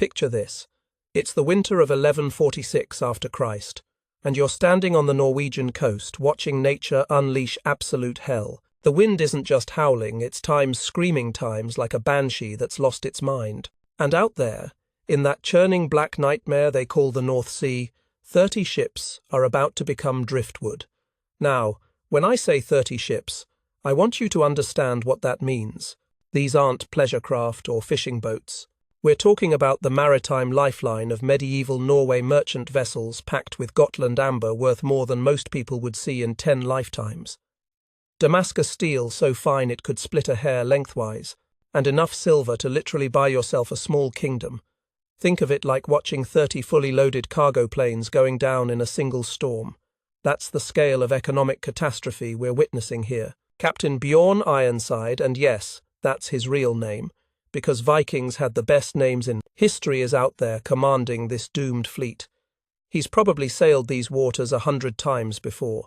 Picture this. It's the winter of 1146 after Christ, and you're standing on the Norwegian coast watching nature unleash absolute hell. The wind isn't just howling, it's times screaming times like a banshee that's lost its mind. And out there, in that churning black nightmare they call the North Sea, 30 ships are about to become driftwood. Now, when I say 30 ships, I want you to understand what that means. These aren't pleasure craft or fishing boats. We're talking about the maritime lifeline of medieval Norway merchant vessels packed with Gotland amber worth more than most people would see in 10 lifetimes. Damascus steel so fine it could split a hair lengthwise, and enough silver to literally buy yourself a small kingdom. Think of it like watching 30 fully loaded cargo planes going down in a single storm. That's the scale of economic catastrophe we're witnessing here. Captain Bjorn Ironside, and yes, that's his real name, because Vikings had the best names in history, is out there commanding this doomed fleet. He's probably sailed these waters 100 times before.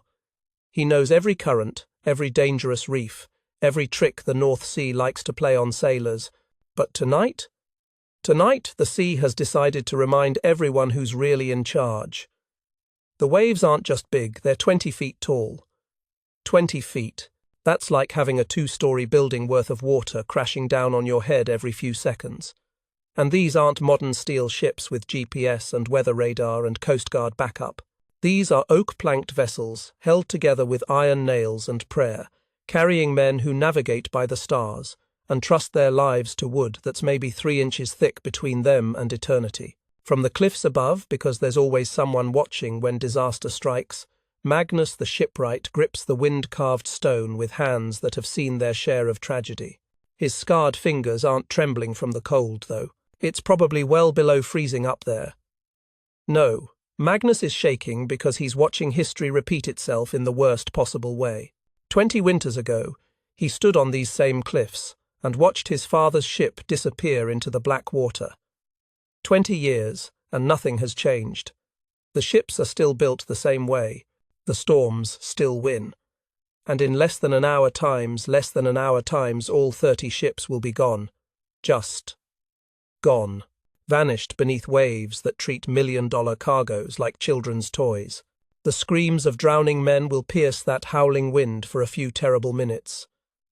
He knows every current, every dangerous reef, every trick the North Sea likes to play on sailors. But tonight? Tonight, the sea has decided to remind everyone who's really in charge. The waves aren't just big, they're 20 feet tall. 20 feet. That's like having a 2-story building worth of water crashing down on your head every few seconds. And these aren't modern steel ships with GPS and weather radar and Coast Guard backup. These are oak-planked vessels, held together with iron nails and prayer, carrying men who navigate by the stars and trust their lives to wood that's maybe 3 inches thick between them and eternity. From the cliffs above, because there's always someone watching when disaster strikes, Magnus the shipwright grips the wind-carved stone with hands that have seen their share of tragedy. His scarred fingers aren't trembling from the cold, though. It's probably well below freezing up there. No, Magnus is shaking because he's watching history repeat itself in the worst possible way. 20 winters ago, he stood on these same cliffs and watched his father's ship disappear into the black water. 20 years, and nothing has changed. The ships are still built the same way. The storms still win. And in less than an hour times, all 30 ships will be gone. Just gone. Vanished beneath waves that treat million-dollar cargoes like children's toys. The screams of drowning men will pierce that howling wind for a few terrible minutes.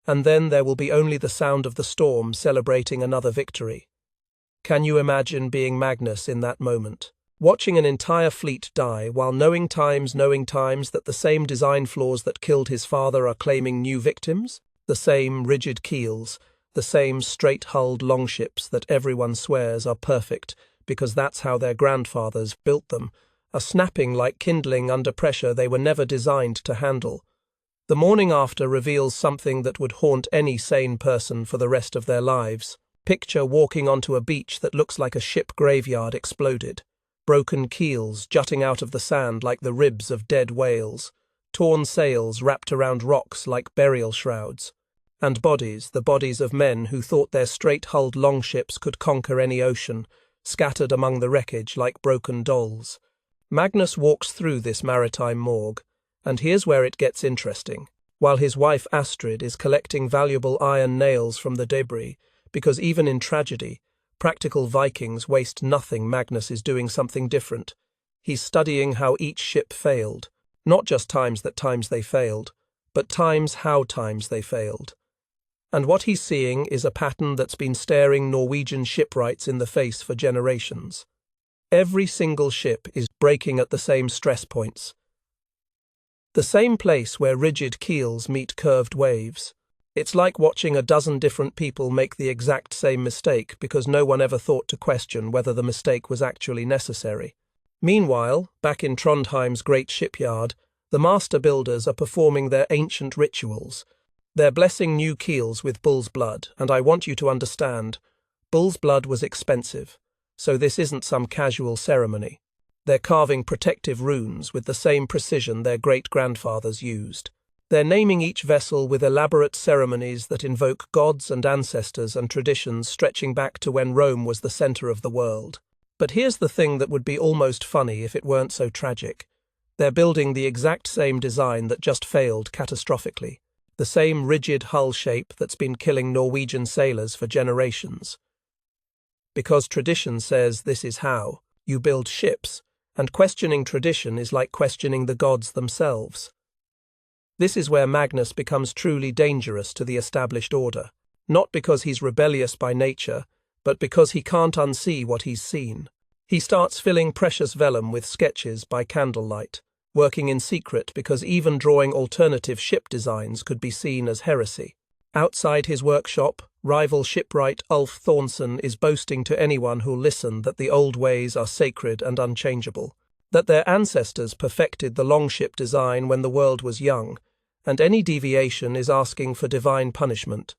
And then there will be only the sound of the storm celebrating another victory. Can you imagine being Magnus in that moment? Watching an entire fleet die while knowing times that the same design flaws that killed his father are claiming new victims? The same rigid keels, the same straight-hulled longships that everyone swears are perfect because that's how their grandfathers built them, are snapping like kindling under pressure they were never designed to handle. The morning after reveals something that would haunt any sane person for the rest of their lives. Picture walking onto a beach that looks like a ship graveyard exploded. Broken keels jutting out of the sand like the ribs of dead whales, torn sails wrapped around rocks like burial shrouds, and bodies, the bodies of men who thought their straight-hulled longships could conquer any ocean, scattered among the wreckage like broken dolls. Magnus walks through this maritime morgue, and here's where it gets interesting. While his wife Astrid is collecting valuable iron nails from the debris, because even in tragedy, practical Vikings waste nothing, Magnus is doing something different. He's studying how each ship failed, not just times they failed, but how times they failed. And what he's seeing is a pattern that's been staring Norwegian shipwrights in the face for generations. Every single ship is breaking at the same stress points. The same place where rigid keels meet curved waves. It's like watching a dozen different people make the exact same mistake because no one ever thought to question whether the mistake was actually necessary. Meanwhile, back in Trondheim's great shipyard, the master builders are performing their ancient rituals. They're blessing new keels with bull's blood, and I want you to understand, bull's blood was expensive, so this isn't some casual ceremony. They're carving protective runes with the same precision their great-grandfathers used. They're naming each vessel with elaborate ceremonies that invoke gods and ancestors and traditions stretching back to when Rome was the center of the world. But here's the thing that would be almost funny if it weren't so tragic. They're building the exact same design that just failed catastrophically. The same rigid hull shape that's been killing Norwegian sailors for generations. because tradition says this is how you build ships, and questioning tradition is like questioning the gods themselves. This is where Magnus becomes truly dangerous to the established order, not because he's rebellious by nature, but because he can't unsee what he's seen. He starts filling precious vellum with sketches by candlelight, working in secret because even drawing alternative ship designs could be seen as heresy. Outside his workshop, rival shipwright Ulf Thornson is boasting to anyone who'll listen that the old ways are sacred and unchangeable, that their ancestors perfected the longship design when the world was young, and any deviation is asking for divine punishment.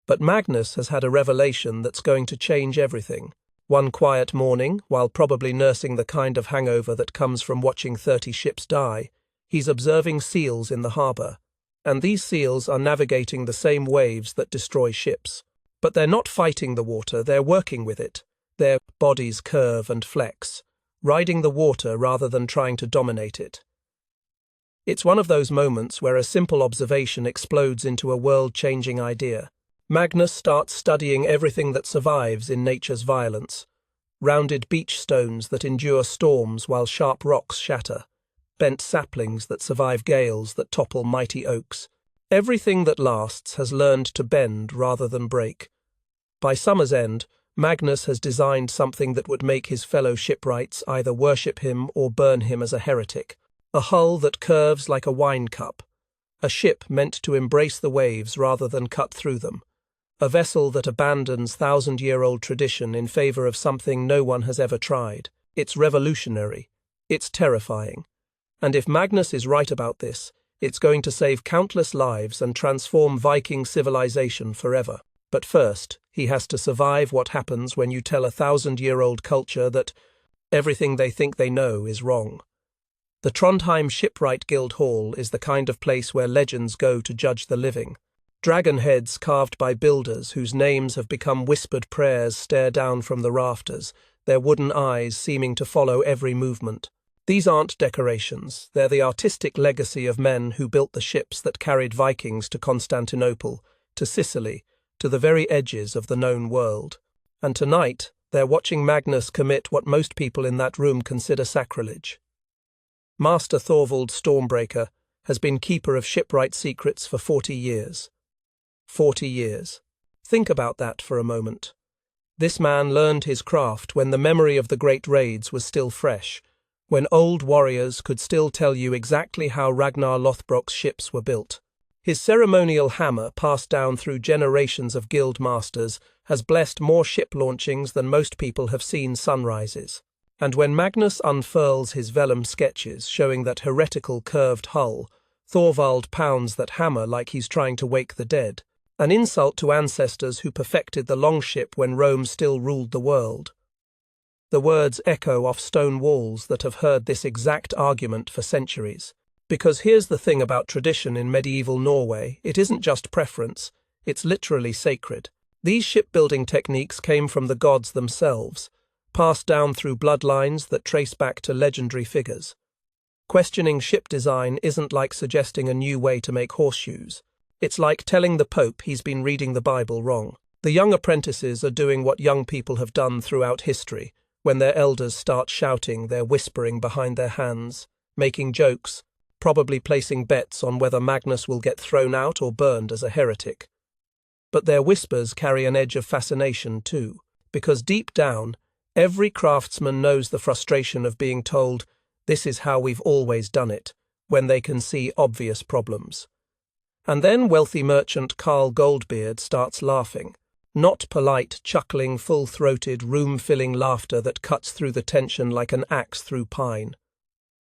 But Magnus has had a revelation that's going to change everything. One quiet morning, while probably nursing the kind of hangover that comes from watching 30 ships die, he's observing seals in the harbour. And these seals are navigating the same waves that destroy ships. But they're not fighting the water, they're working with it. Their bodies curve and flex, riding the water rather than trying to dominate it. It's one of those moments where a simple observation explodes into a world-changing idea. Magnus starts studying everything that survives in nature's violence. Rounded beach stones that endure storms while sharp rocks shatter. Bent saplings that survive gales that topple mighty oaks. Everything that lasts has learned to bend rather than break. By summer's end, Magnus has designed something that would make his fellow shipwrights either worship him or burn him as a heretic. A hull that curves like a wine cup. A ship meant to embrace the waves rather than cut through them. A vessel that abandons thousand-year-old tradition in favor of something no one has ever tried. It's revolutionary. It's terrifying. And if Magnus is right about this, it's going to save countless lives and transform Viking civilization forever. But first, he has to survive what happens when you tell a thousand-year-old culture that everything they think they know is wrong. The Trondheim Shipwright Guild Hall is the kind of place where legends go to judge the living. Dragon heads carved by builders whose names have become whispered prayers stare down from the rafters, their wooden eyes seeming to follow every movement. These aren't decorations, they're the artistic legacy of men who built the ships that carried Vikings to Constantinople, to Sicily, to the very edges of the known world. And tonight, they're watching Magnus commit what most people in that room consider sacrilege. Master Thorvald Stormbreaker has been keeper of shipwright secrets for 40 years. 40 years. Think about that for a moment. This man learned his craft when the memory of the great raids was still fresh, when old warriors could still tell you exactly how Ragnar Lothbrok's ships were built. His ceremonial hammer, passed down through generations of guild masters, has blessed more ship launchings than most people have seen sunrises. And when Magnus unfurls his vellum sketches showing that heretical curved hull, Thorvald pounds that hammer like he's trying to wake the dead. An insult to ancestors who perfected the longship when Rome still ruled the world. The words echo off stone walls that have heard this exact argument for centuries. Because here's the thing about tradition in medieval Norway, it isn't just preference, it's literally sacred. These shipbuilding techniques came from the gods themselves, passed down through bloodlines that trace back to legendary figures. Questioning ship design isn't like suggesting a new way to make horseshoes. It's like telling the Pope he's been reading the Bible wrong. The young apprentices are doing what young people have done throughout history. When their elders start shouting, they're whispering behind their hands, making jokes, probably placing bets on whether Magnus will get thrown out or burned as a heretic. But their whispers carry an edge of fascination too, because deep down, every craftsman knows the frustration of being told, "This is how we've always done it," when they can see obvious problems. And then wealthy merchant Carl Goldbeard starts laughing. Not polite, chuckling, full-throated, room-filling laughter that cuts through the tension like an axe through pine.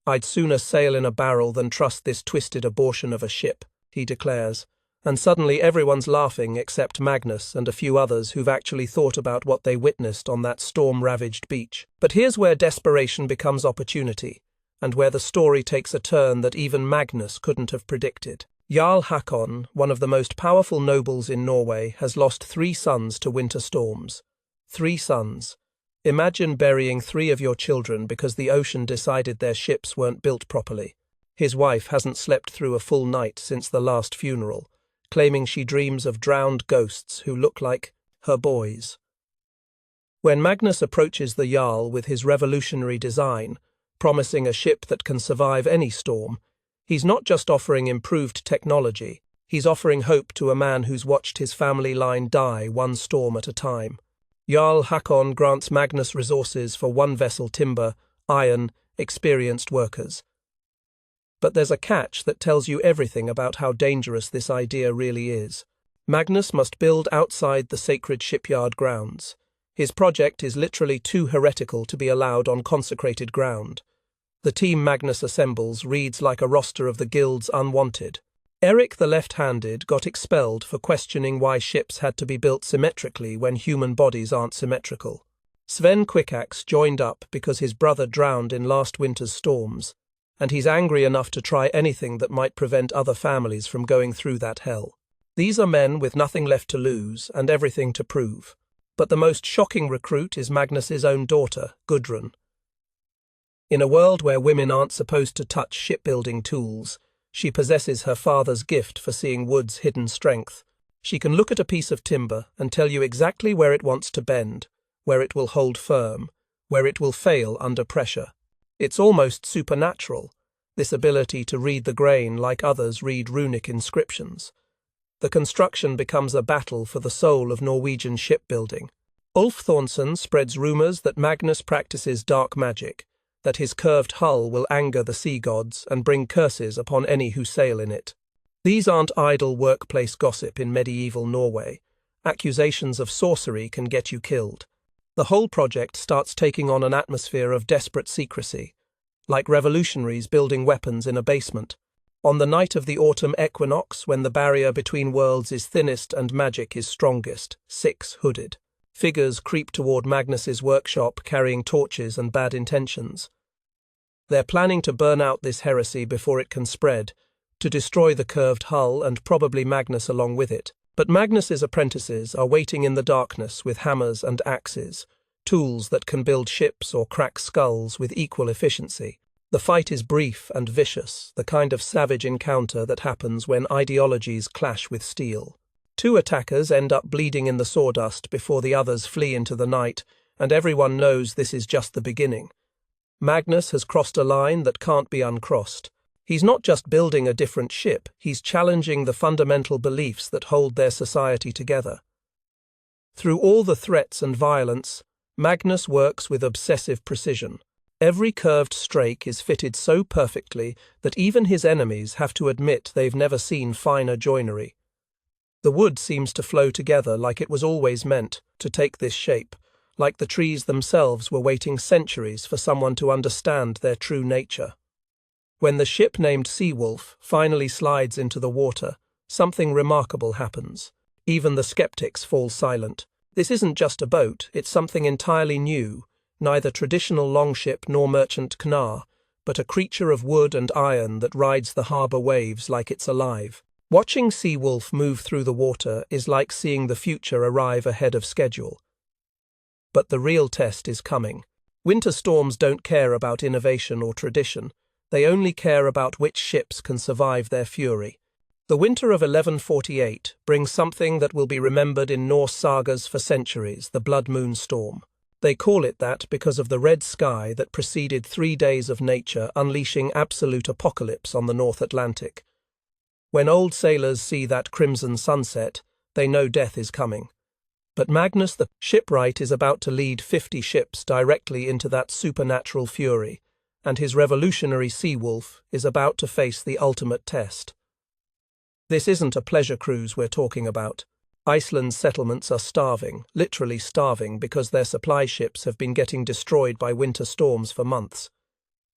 "I'd sooner sail in a barrel than trust this twisted abortion of a ship," he declares. And suddenly everyone's laughing except Magnus and a few others who've actually thought about what they witnessed on that storm-ravaged beach. But here's where desperation becomes opportunity, and where the story takes a turn that even Magnus couldn't have predicted. Jarl Hakon, one of the most powerful nobles in Norway, has lost 3 sons to winter storms. 3 sons. Imagine burying 3 of your children because the ocean decided their ships weren't built properly. His wife hasn't slept through a full night since the last funeral, claiming she dreams of drowned ghosts who look like her boys. When Magnus approaches the Jarl with his revolutionary design, promising a ship that can survive any storm, he's not just offering improved technology, he's offering hope to a man who's watched his family line die one storm at a time. Jarl Hakon grants Magnus resources for one vessel timber, iron, experienced workers. But there's a catch that tells you everything about how dangerous this idea really is. Magnus must build outside the sacred shipyard grounds. His project is literally too heretical to be allowed on consecrated ground. The team Magnus assembles reads like a roster of the guild's unwanted. Eric the Left-Handed got expelled for questioning why ships had to be built symmetrically when human bodies aren't symmetrical. Sven Quickaxe joined up because his brother drowned in last winter's storms, and he's angry enough to try anything that might prevent other families from going through that hell. These are men with nothing left to lose and everything to prove. But the most shocking recruit is Magnus's own daughter, Gudrun. In a world where women aren't supposed to touch shipbuilding tools, she possesses her father's gift for seeing wood's hidden strength. She can look at a piece of timber and tell you exactly where it wants to bend, where it will hold firm, where it will fail under pressure. It's almost supernatural, this ability to read the grain like others read runic inscriptions. The construction becomes a battle for the soul of Norwegian shipbuilding. Ulf Thornson spreads rumours that Magnus practices dark magic, that his curved hull will anger the sea gods and bring curses upon any who sail in it. These aren't idle workplace gossip in medieval Norway. Accusations of sorcery can get you killed. The whole project starts taking on an atmosphere of desperate secrecy, like revolutionaries building weapons in a basement. On the night of the autumn equinox, when the barrier between worlds is thinnest and magic is strongest, 6 hooded figures creep toward Magnus's workshop carrying torches and bad intentions. They're planning to burn out this heresy before it can spread, to destroy the curved hull and probably Magnus along with it. But Magnus's apprentices are waiting in the darkness with hammers and axes, tools that can build ships or crack skulls with equal efficiency. The fight is brief and vicious, the kind of savage encounter that happens when ideologies clash with steel. 2 attackers end up bleeding in the sawdust before the others flee into the night, and everyone knows this is just the beginning. Magnus has crossed a line that can't be uncrossed. He's not just building a different ship, he's challenging the fundamental beliefs that hold their society together. Through all the threats and violence, Magnus works with obsessive precision. Every curved strake is fitted so perfectly that even his enemies have to admit they've never seen finer joinery. The wood seems to flow together like it was always meant to take this shape, like the trees themselves were waiting centuries for someone to understand their true nature. When the ship named Seawolf finally slides into the water, something remarkable happens. Even the skeptics fall silent. This isn't just a boat, it's something entirely new. Neither traditional longship nor merchant knar, but a creature of wood and iron that rides the harbour waves like it's alive. Watching Seawolf move through the water is like seeing the future arrive ahead of schedule. But the real test is coming. Winter storms don't care about innovation or tradition. They only care about which ships can survive their fury. The winter of 1148 brings something that will be remembered in Norse sagas for centuries, the Blood Moon Storm. They call it that because of the red sky that preceded 3 days of nature unleashing absolute apocalypse on the North Atlantic. When old sailors see that crimson sunset, they know death is coming. But Magnus the shipwright is about to lead 50 ships directly into that supernatural fury, and his revolutionary Seawolf is about to face the ultimate test. This isn't a pleasure cruise we're talking about. Iceland's settlements are starving, literally starving, because their supply ships have been getting destroyed by winter storms for months.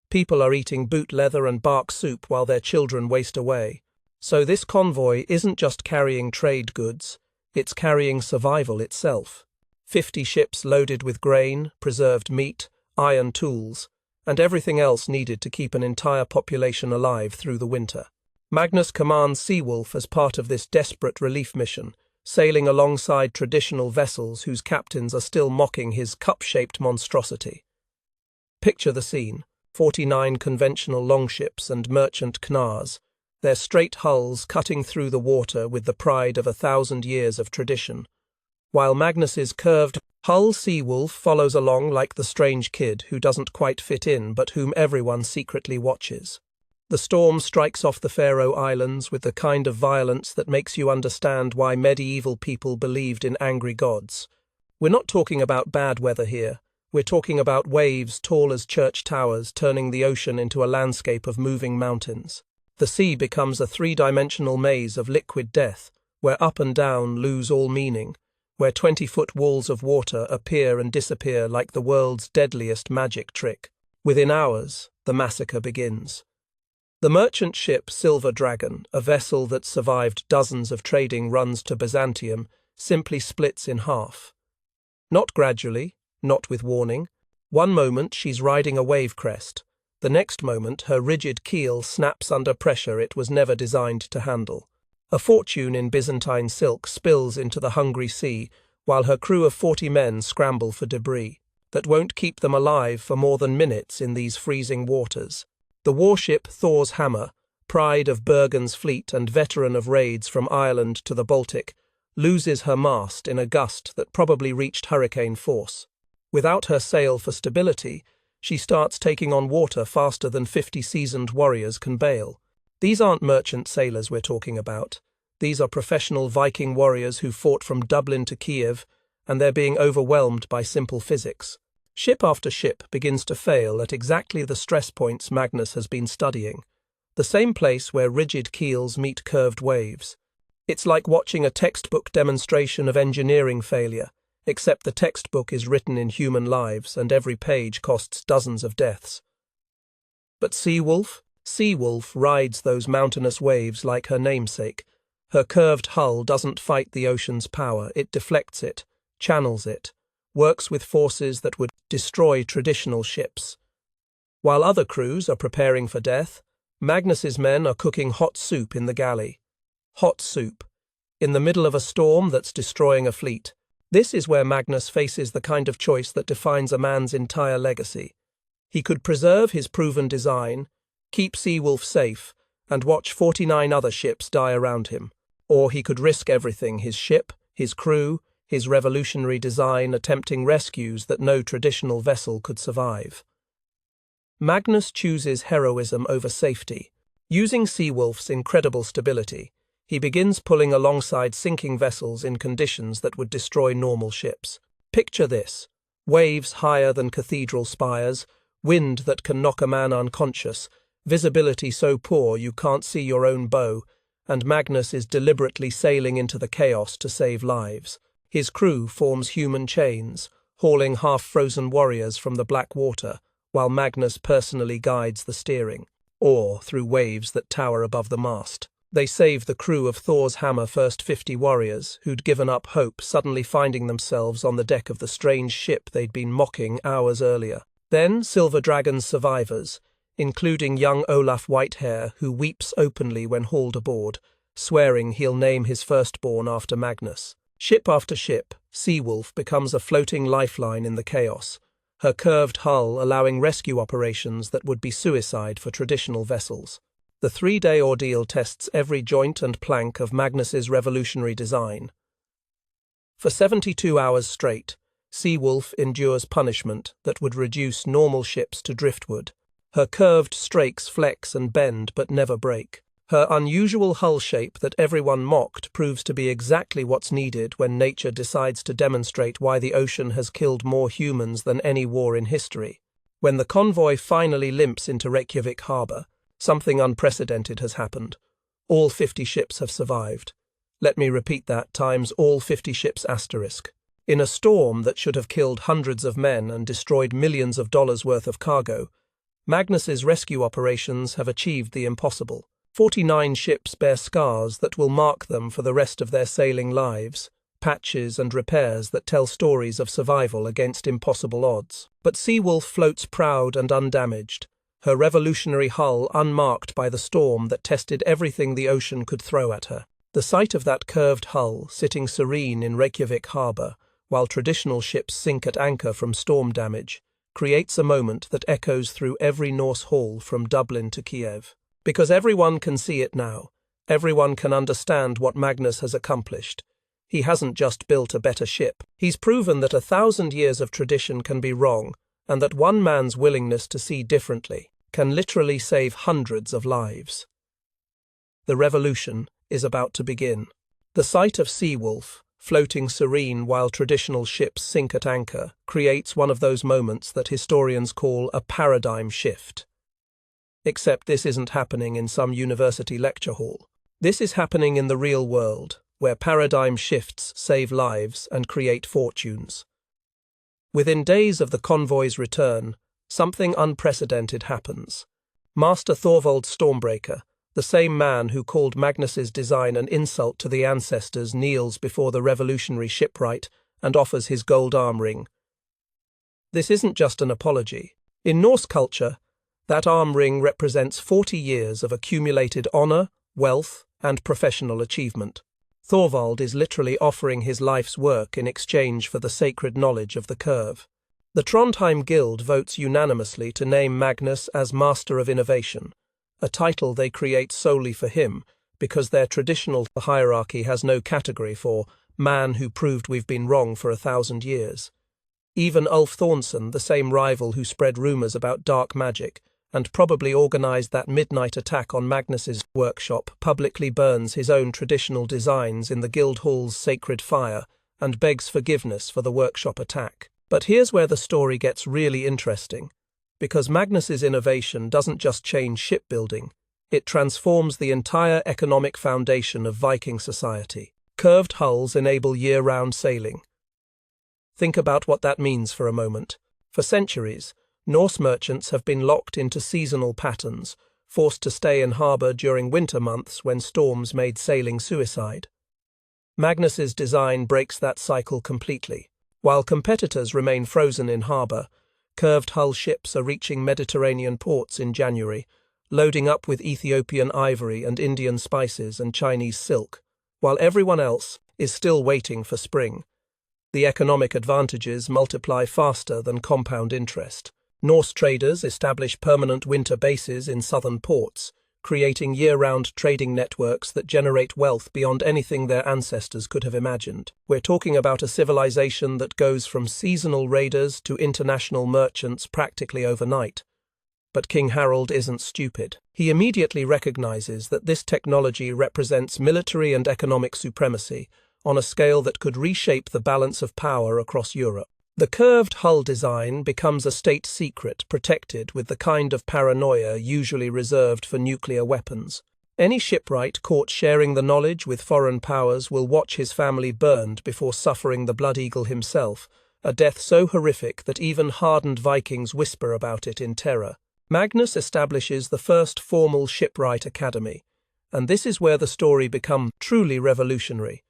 People are eating boot leather and bark soup while their children waste away. So this convoy isn't just carrying trade goods, it's carrying survival itself. 50 ships loaded with grain, preserved meat, iron tools, and everything else needed to keep an entire population alive through the winter. Magnus commands Seawolf as part of this desperate relief mission, sailing alongside traditional vessels whose captains are still mocking his cup-shaped monstrosity. Picture the scene: 49 conventional longships and merchant knars, their straight hulls cutting through the water with the pride of 1,000 years of tradition. while Magnus's curved hull Seawolf follows along like the strange kid who doesn't quite fit in but whom everyone secretly watches. The storm strikes off the Faroe Islands with the kind of violence that makes you understand why medieval people believed in angry gods. We're not talking about bad weather here. We're talking about waves tall as church towers turning the ocean into a landscape of moving mountains. The sea becomes a three-dimensional maze of liquid death, where up and down lose all meaning, where 20-foot walls of water appear and disappear like the world's deadliest magic trick. Within hours, the massacre begins. The merchant ship Silver Dragon, a vessel that survived dozens of trading runs to Byzantium, simply splits in half. Not gradually, not with warning. One moment she's riding a wave crest. The next moment her rigid keel snaps under pressure it was never designed to handle. A fortune in Byzantine silk spills into the hungry sea, while her crew of 40 men scramble for debris that won't keep them alive for more than minutes in these freezing waters. The warship Thor's Hammer, pride of Bergen's fleet and veteran of raids from Ireland to the Baltic, loses her mast in a gust that probably reached hurricane force. Without her sail for stability, she starts taking on water faster than 50 seasoned warriors can bail. These aren't merchant sailors we're talking about. These are professional Viking warriors who fought from Dublin to Kiev, and they're being overwhelmed by simple physics. Ship after ship begins to fail at exactly the stress points Magnus has been studying, the same place where rigid keels meet curved waves. It's like watching a textbook demonstration of engineering failure, except the textbook is written in human lives and every page costs dozens of deaths. But Seawolf rides those mountainous waves like her namesake. Her curved hull doesn't fight the ocean's power, it deflects it, channels it, works with forces that would destroy traditional ships. While other crews are preparing for death, Magnus's men are cooking hot soup in the galley. Hot soup, in the middle of a storm that's destroying a fleet. This is where Magnus faces the kind of choice that defines a man's entire legacy. He could preserve his proven design, keep Seawolf safe, and watch 49 other ships die around him. Or he could risk everything, his ship, his crew, his revolutionary design attempting rescues that no traditional vessel could survive. Magnus chooses heroism over safety. Using Seawolf's incredible stability, he begins pulling alongside sinking vessels in conditions that would destroy normal ships. Picture this: waves higher than cathedral spires, wind that can knock a man unconscious, visibility so poor you can't see your own bow, and Magnus is deliberately sailing into the chaos to save lives. His crew forms human chains, hauling half-frozen warriors from the black water, while Magnus personally guides the steering, or through waves that tower above the mast. They save the crew of Thor's Hammer first 50 warriors who'd given up hope, suddenly finding themselves on the deck of the strange ship they'd been mocking hours earlier. Then Silver Dragon's survivors, including young Olaf Whitehair, who weeps openly when hauled aboard, swearing he'll name his firstborn after Magnus. Ship after ship, Seawolf becomes a floating lifeline in the chaos, her curved hull allowing rescue operations that would be suicide for traditional vessels. The 3-day ordeal tests every joint and plank of Magnus's revolutionary design. For 72 hours straight, Seawolf endures punishment that would reduce normal ships to driftwood. Her curved strakes flex and bend but never break. Her unusual hull shape that everyone mocked proves to be exactly what's needed when nature decides to demonstrate why the ocean has killed more humans than any war in history. When the convoy finally limps into Reykjavik harbour, something unprecedented has happened. All 50 ships have survived. Let me repeat that times all 50 ships asterisk. In a storm that should have killed hundreds of men and destroyed millions of dollars worth of cargo, Magnus's rescue operations have achieved the impossible. 49 ships bear scars that will mark them for the rest of their sailing lives, patches and repairs that tell stories of survival against impossible odds. But Seawolf floats proud and undamaged, her revolutionary hull unmarked by the storm that tested everything the ocean could throw at her. The sight of that curved hull sitting serene in Reykjavik harbour, while traditional ships sink at anchor from storm damage, creates a moment that echoes through every Norse hall from Dublin to Kiev. Because everyone can see it now, everyone can understand what Magnus has accomplished. He hasn't just built a better ship. He's proven that 1,000 years of tradition can be wrong, and that one man's willingness to see differently can literally save hundreds of lives. The revolution is about to begin. The sight of Seawolf, floating serene while traditional ships sink at anchor, creates one of those moments that historians call a paradigm shift. Except this isn't happening in some university lecture hall. This is happening in the real world, where paradigm shifts save lives and create fortunes. Within days of the convoy's return, something unprecedented happens. Master Thorvald Stormbreaker, the same man who called Magnus's design an insult to the ancestors, kneels before the revolutionary shipwright and offers his gold arm ring. This isn't just an apology. In Norse culture, that arm ring represents 40 years of accumulated honor, wealth, and professional achievement. Thorvald is literally offering his life's work in exchange for the sacred knowledge of the curve. The Trondheim Guild votes unanimously to name Magnus as Master of Innovation, a title they create solely for him, because their traditional hierarchy has no category for man who proved we've been wrong for 1,000 years. Even Ulf Thornson, the same rival who spread rumors about dark magic and probably organized that midnight attack on Magnus's workshop, publicly burns his own traditional designs in the Guildhall's sacred fire and begs forgiveness for the workshop attack. But here's where the story gets really interesting, because Magnus's innovation doesn't just change shipbuilding, it transforms the entire economic foundation of Viking society. Curved hulls enable year-round sailing. Think about what that means for a moment. For centuries, Norse merchants have been locked into seasonal patterns, forced to stay in harbour during winter months when storms made sailing suicide. Magnus's design breaks that cycle completely. While competitors remain frozen in harbour, curved hull ships are reaching Mediterranean ports in January, loading up with Ethiopian ivory and Indian spices and Chinese silk, while everyone else is still waiting for spring. The economic advantages multiply faster than compound interest. Norse traders establish permanent winter bases in southern ports, creating year-round trading networks that generate wealth beyond anything their ancestors could have imagined. We're talking about a civilization that goes from seasonal raiders to international merchants practically overnight. But King Harald isn't stupid. He immediately recognizes that this technology represents military and economic supremacy on a scale that could reshape the balance of power across Europe. The curved hull design becomes a state secret protected with the kind of paranoia usually reserved for nuclear weapons. Any shipwright caught sharing the knowledge with foreign powers will watch his family burned before suffering the Blood Eagle himself, a death so horrific that even hardened Vikings whisper about it in terror. Magnus establishes the first formal shipwright academy, and this is where the story becomes truly revolutionary.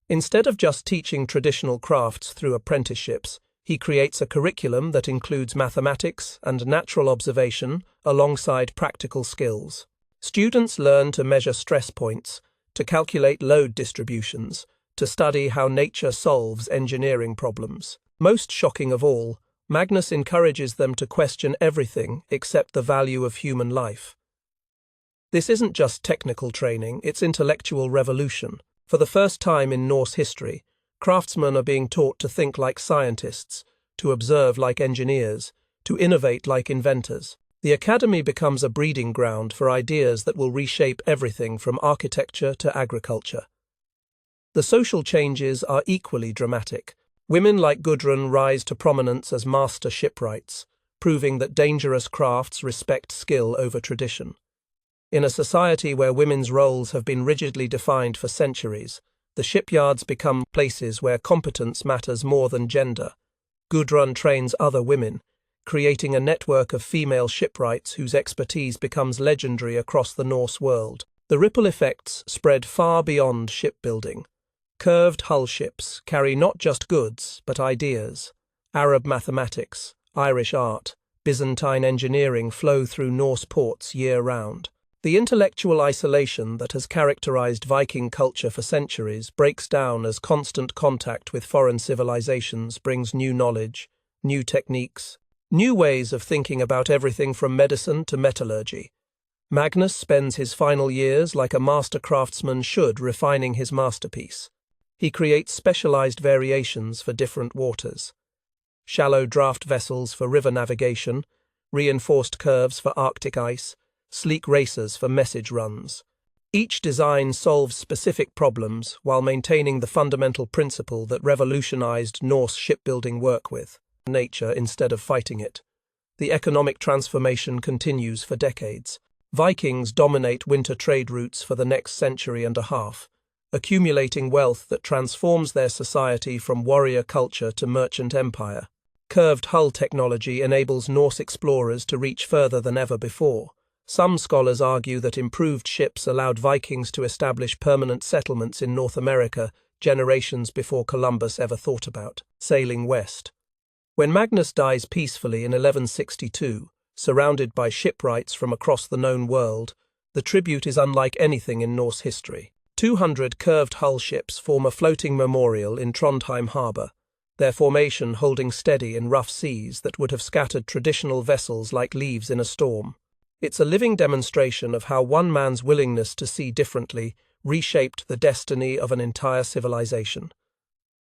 Instead of just teaching traditional crafts through apprenticeships, he creates a curriculum that includes mathematics and natural observation alongside practical skills. Students learn to measure stress points, to calculate load distributions, to study how nature solves engineering problems. Most shocking of all, Magnus encourages them to question everything except the value of human life. This isn't just technical training, it's intellectual revolution. For the first time in Norse history, craftsmen are being taught to think like scientists, to observe like engineers, to innovate like inventors. The academy becomes a breeding ground for ideas that will reshape everything from architecture to agriculture. The social changes are equally dramatic. Women like Gudrun rise to prominence as master shipwrights, proving that dangerous crafts respect skill over tradition. In a society where women's roles have been rigidly defined for centuries, the shipyards become places where competence matters more than gender. Gudrun trains other women, creating a network of female shipwrights whose expertise becomes legendary across the Norse world. The ripple effects spread far beyond shipbuilding. Curved hull ships carry not just goods, but ideas. Arab mathematics, Irish art, Byzantine engineering flow through Norse ports year-round. The intellectual isolation that has characterized Viking culture for centuries breaks down as constant contact with foreign civilizations brings new knowledge, new techniques, new ways of thinking about everything from medicine to metallurgy. Magnus spends his final years like a master craftsman should, refining his masterpiece. He creates specialized variations for different waters. Shallow draft vessels for river navigation, reinforced curves for Arctic ice, sleek racers for message runs. Each design solves specific problems while maintaining the fundamental principle that revolutionized Norse shipbuilding work with nature instead of fighting it. The economic transformation continues for decades. Vikings dominate winter trade routes for the next century and a half, accumulating wealth that transforms their society from warrior culture to merchant empire. Curved hull technology enables Norse explorers to reach further than ever before. Some scholars argue that improved ships allowed Vikings to establish permanent settlements in North America generations before Columbus ever thought about sailing west. When Magnus dies peacefully in 1162, surrounded by shipwrights from across the known world, the tribute is unlike anything in Norse history. 200 curved hull ships form a floating memorial in Trondheim harbour, their formation holding steady in rough seas that would have scattered traditional vessels like leaves in a storm. It's a living demonstration of how one man's willingness to see differently reshaped the destiny of an entire civilization.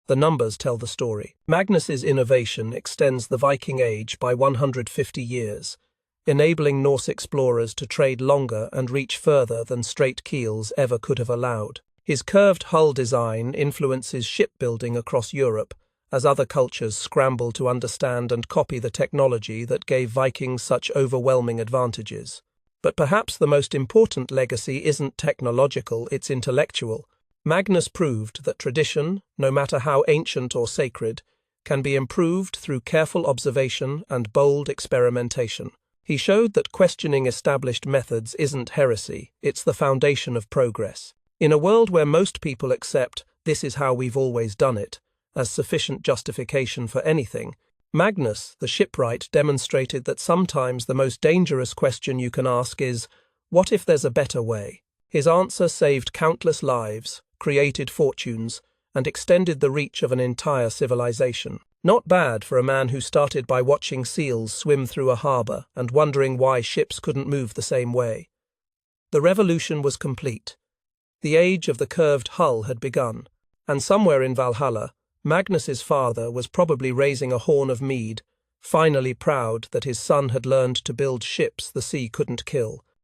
The numbers tell the story. Magnus's innovation extends the Viking Age by 150 years, enabling Norse explorers to trade longer and reach further than straight keels ever could have allowed. His curved hull design influences shipbuilding across Europe, as other cultures scramble to understand and copy the technology that gave Vikings such overwhelming advantages. But perhaps the most important legacy isn't technological, it's intellectual. Magnus proved that tradition, no matter how ancient or sacred, can be improved through careful observation and bold experimentation. He showed that questioning established methods isn't heresy, it's the foundation of progress. In a world where most people accept "this is how we've always done it" as sufficient justification for anything, Magnus, the shipwright, demonstrated that sometimes the most dangerous question you can ask is, what if there's a better way? His answer saved countless lives, created fortunes, and extended the reach of an entire civilization. Not bad for a man who started by watching seals swim through a harbour and wondering why ships couldn't move the same way. The revolution was complete. The age of the curved hull had begun, and somewhere in Valhalla, Magnus's father was probably raising a horn of mead, finally proud that his son had learned to build ships the sea couldn't kill.